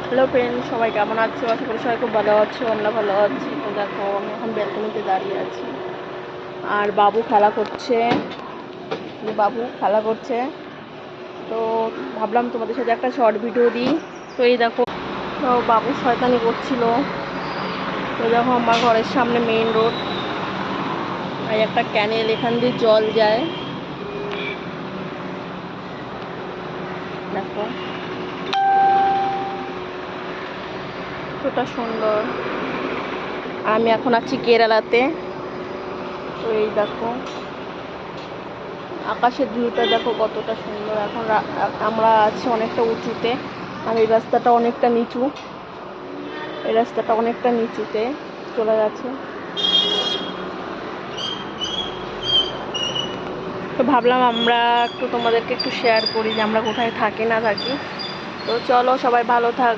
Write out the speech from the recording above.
Hello friend, সবাই কেমন আছো? আশা করি সবাই খুব ভালো আছো। আমরা ভালো আছি। তো দেখো, আমি এখন ব্যালকনিতে দাঁড়িয়ে আছি আর বাবু খেলা করছে। বাবু খেলা করছে, তো ভাবলাম তোমাদের সাথে একটা শর্ট ভিডিও দিই। তো এই দেখো, তো বাবু শয়তানি করছিল। তো দেখো, আমার ঘরের সামনে মেইন রোড, আর একটা ক্যানেল, এখান দিয়ে জল যায়। দেখো কতটা সুন্দর। আর আমি এখন আছি কেরালাতে। তো এই দেখো, আকাশের ভিউটা দেখো কতটা সুন্দর। এখন আমরা আছি অনেকটা উঁচুতে, আর এই রাস্তাটা অনেকটা নিচু। এই রাস্তাটা অনেকটা নিচুতে চলে গেছে। তো ভাবলাম আমরা একটু তোমাদেরকে একটু শেয়ার করি যে আমরা কোথায় থাকি না থাকি। তো চলো, সবাই ভালো থাক।